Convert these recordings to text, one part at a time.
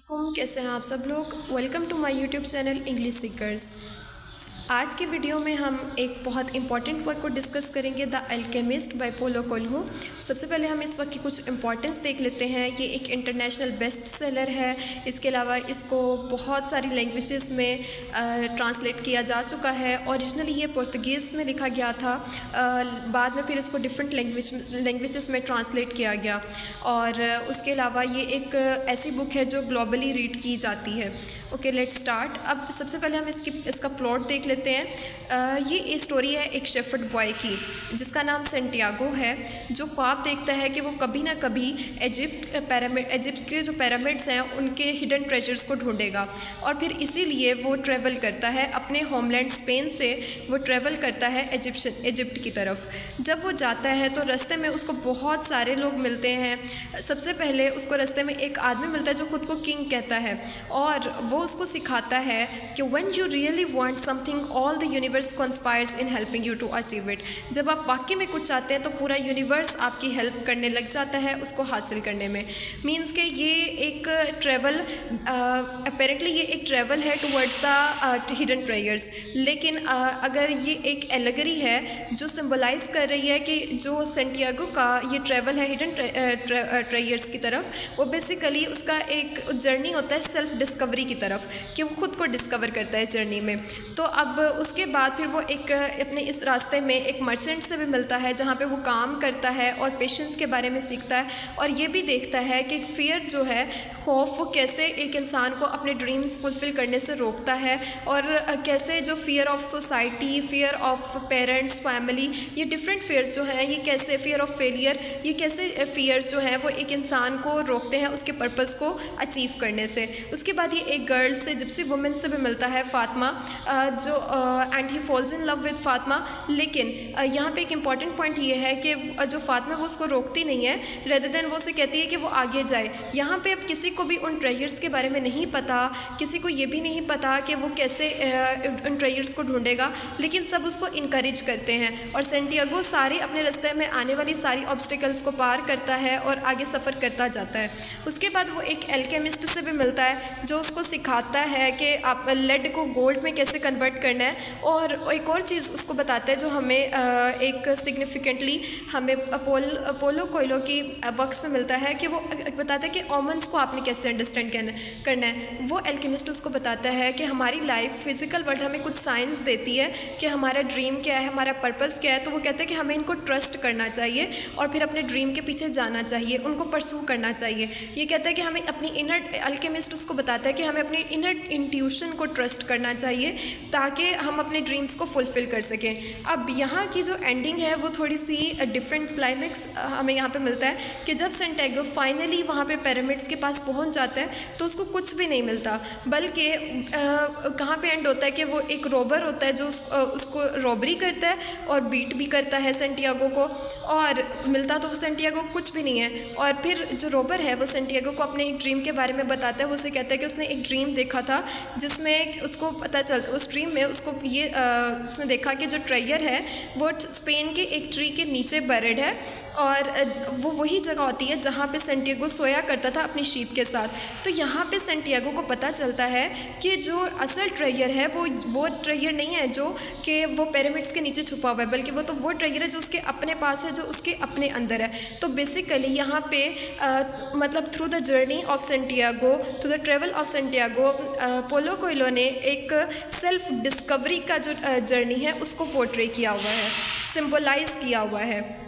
कैसे हैं आप सब लोग। Welcome to my YouTube channel English seekers. आज की वीडियो में हम एक बहुत इंपॉर्टेंट वर्क को डिस्कस करेंगे, the alchemist by Paulo Coelho. सबसे पहले हम इस वर्क की कुछ इंपॉर्टेंस देख लेते हैं। ये एक इंटरनेशनल बेस्ट सेलर है। इसके अलावा इसको बहुत सारी लैंग्वेजेस में ट्रांसलेट किया जा चुका है। ओरिजिनली ये पुर्तगीज़ में लिखा गया था, बाद में फिर इसको डिफरेंट लैंग्वेजेस में ट्रांसलेट किया गया। और उसके अलावा ये एक ऐसी बुक है जो ग्लोबली रीड की जाती है। Okay, let's start. अब सबसे पहले हम इसका प्लॉट देख लेते हैं। ये स्टोरी है एक शेफर्ड बॉय की जिसका नाम सेंटियागो है, जो ख्वाब देखता है कि वो कभी ना कभी इजिप्ट के जो पिरामिड्स हैं उनके हिडन ट्रेजर्स को ढूंढेगा। और फिर इसीलिए वो ट्रैवल करता है अपने होमलैंड स्पेन से, वो ट्रैवल करता है इजिप्ट की तरफ। जब वो जाता है तो रास्ते में उसको बहुत सारे लोग मिलते हैं। सबसे पहले उसको रास्ते में एक आदमी मिलता है जो खुद को किंग कहता है, और वो उसको सिखाता है कि when you really want something all the universe conspires in helping you to achieve it. जब आप वाकई में कुछ चाहते हैं तो पूरा यूनिवर्स आपकी हेल्प करने लग जाता है उसको हासिल करने में। मीन्स के ये एक ट्रैवल, अपेरेंटली ये एक ट्रैवल है टुवर्ड्स द हिडन ट्रेजर्स। लेकिन अगर ये एक एलेगरी है जो सिंबलाइज कर रही है कि जो सेंटियागो का ये ट्रैवल है हिडन ट्रेजर्स की तरफ, वो बेसिकली उसका एक जर्नी होता है सेल्फ डिस्कवरी की तरफ, कि वो खुद को डिस्कवर करता है इस जर्नी में। तो अब उसके बाद फिर वो एक अपने इस रास्ते में एक मर्चेंट से भी मिलता है जहाँ पे वो काम करता है और पेशेंस के बारे में सीखता है, और ये भी देखता है कि फियर जो है, खौफ, वो कैसे एक इंसान को अपने ड्रीम्स फुलफ़िल करने से रोकता है, और कैसे जो fear of society, fear of parents, family, ये डिफरेंट फियर्स जो हैं, ये कैसे फियर ऑफ फेलियर, ये कैसे फियर्स जो हैं वो एक इंसान को रोकते हैं उसके पर्पस को अचीव करने से। उसके बाद ये एक गर्ल से, जिप्सी वुमेन से भी मिलता है, फातिमा, जो and he falls in love with Fatima. लेकिन यहाँ पे एक इम्पॉर्टेंट पॉइंट ये है कि जो फातिमा वो उसको रोकती नहीं है, रेदर देन वो उसे कहती है कि वो आगे जाए। यहाँ पे अब किसी को भी उन ट्रेजर्स के बारे में नहीं पता, किसी को ये भी नहीं पता कि वो कैसे उन ट्रेजर्स को ढूंढेगा, लेकिन सब उसको इनकरेज करते हैं। और सेंटियागो सारे अपने रास्ते में आने वाली सारी ऑब्स्टिकल्स को पार करता है और आगे सफ़र करता जाता है। उसके बाद वो एक एल्केमिस्ट से भी मिलता है जो उसको सिखाता है कि आप लेड को गोल्ड में कैसे कन्वर्ट करना है। और एक और चीज़ उसको बताता है जो हमें एक सिग्निफिकेंटली हमें पोलो कोएल्हो की वर्क्स में मिलता है, कि वो बताता है कि ओमन्स को आपने कैसे अंडरस्टैंड करना है। वो एल्केमिस्ट उसको बताता है कि हमारी लाइफ, फिजिकल वर्ल्ड हमें कुछ साइंस देती है कि हमारा ड्रीम क्या है, हमारा पर्पस क्या है। तो वो कहता है कि हमें इनको ट्रस्ट करना चाहिए और फिर अपने ड्रीम के पीछे जाना चाहिए, उनको परसू करना चाहिए। ये कहता है कि हमें अपनी इनर, एल्केमिस्ट उसको बताता है कि हमें अपनी इनर इंट्यूशन को ट्रस्ट करना चाहिए ताकि हम अपने ड्रीम्स को फुलफ़िल कर सकें। अब यहाँ की जो एंडिंग है वो थोड़ी सी डिफरेंट क्लाइमेक्स हमें यहाँ पे मिलता है कि जब सेंटियागो फाइनली वहाँ पे पिरामिड्स के पास पहुँच जाता है तो उसको कुछ भी नहीं मिलता, बल्कि कहाँ पे एंड होता है कि वो एक रॉबर होता है जो उसको रॉबरी करता है और बीट भी करता है सेंटियागो को, और मिलता तो वो सेंटियागो को कुछ भी नहीं है। और फिर जो रॉबर है वो सेंटियागो को अपने एक ड्रीम के बारे में बताता है। वो उसे कहता है कि उसने एक ड्रीम देखा था जिसमें उसको पता चल, उस ड्रीम में उसको ये उसने देखा कि जो ट्रेजर है वो स्पेन के एक ट्री के नीचे बरिड है, और वो वही जगह होती है जहाँ पे सेंटियागो सोया करता था अपनी शीप के साथ। तो यहाँ पे सेंटियागो को पता चलता है कि जो असल ट्रेजर है वो ट्रेजर नहीं है जो कि वो पिरामिड्स के नीचे छुपा हुआ है, बल्कि वो ट्रेजर है जो उसके अपने पास है, जो उसके अपने अंदर है। तो बेसिकली यहाँ पे मतलब through the journey of Santiago, through the travel of Santiago, polo Coelho ने एक सेल्फ डिस्कवरी का जो जर्नी है उसको पोर्ट्रे किया हुआ है, सिंबलाइज किया हुआ है।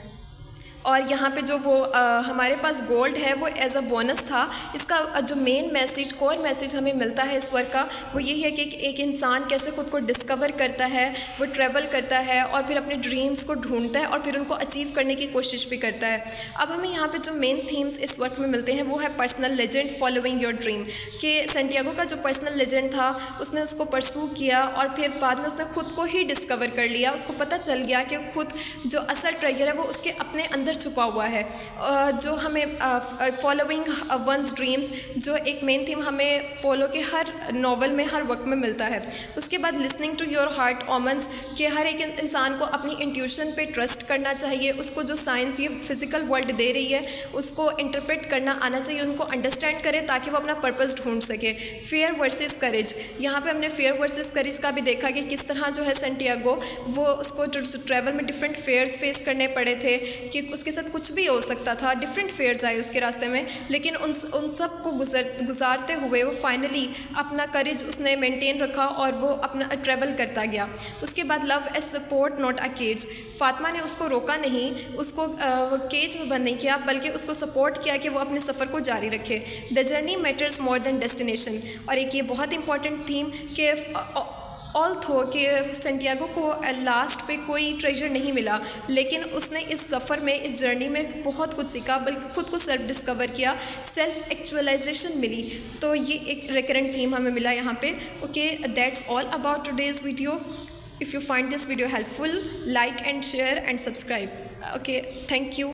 और यहाँ पे जो वो हमारे पास गोल्ड है वो एज अ बोनस था। इसका जो मेन मैसेज, कोर मैसेज हमें मिलता है इस वर्क का, वो यही है कि एक इंसान कैसे खुद को डिस्कवर करता है, वो ट्रैवल करता है और फिर अपने ड्रीम्स को ढूंढता है और फिर उनको अचीव करने की कोशिश भी करता है। अब हमें यहाँ पे जो मेन थीम्स इस वर्क में मिलते हैं वो है personal legend, following your dream. कि सेंटियागो का जो पर्सनल लेजेंड था उसने उसको परसू किया और फिर बाद में उसने खुद को ही डिस्कवर कर लिया। उसको पता चल गया कि खुद जो असल ट्रेजर है वो उसके अपने अंदर अंदर छुपा हुआ है, जो हमें फॉलोइंग वंस ड्रीम्स, जो एक मेन थीम हमें पोलो के हर नॉवल में, हर वक्त में मिलता है। उसके बाद listening to your heart omens, कि हर एक इंसान को अपनी इंट्यूशन पे ट्रस्ट करना चाहिए, उसको जो साइंस ये फिज़िकल वर्ल्ड दे रही है उसको इंटरप्रेट करना आना चाहिए, उनको अंडरस्टैंड करे ताकि वो अपना पर्पस ढूंढ सके। फेयर वर्सेस करेज, यहाँ पे हमने फेयर वर्सेस करेज का भी देखा कि किस तरह जो है सेंटियागो वो उसको ट्रैवल में डिफरेंट फेयर्स फेस करने पड़े थे, कि उसके साथ कुछ भी हो सकता था, डिफरेंट फेयर्स आए उसके रास्ते में, लेकिन उन सब को गुजारते हुए वो फाइनली अपना करेज उसने मेंटेन रखा और वो अपना ट्रैवल करता गया। उसके बाद love as support not a cage, Fatima ने उसको रोका नहीं, उसको केज में बंद नहीं किया, बल्कि उसको सपोर्ट किया कि वो अपने सफ़र को जारी रखे। The journey matters more than destination, और एक ये बहुत इंपॉर्टेंट थीम कि ऑल्थो कि सेंटियागो को लास्ट पे कोई ट्रेजर नहीं मिला, लेकिन उसने इस सफ़र में, इस जर्नी में बहुत कुछ सीखा, बल्कि खुद को सेल्फ डिस्कवर किया, सेल्फ एक्चुअलाइजेशन मिली। तो ये एक रिकरेंट थीम हमें मिला यहाँ पे। Okay, that's all about today's video. If you find this video helpful, like and share and subscribe. Okay, thank you.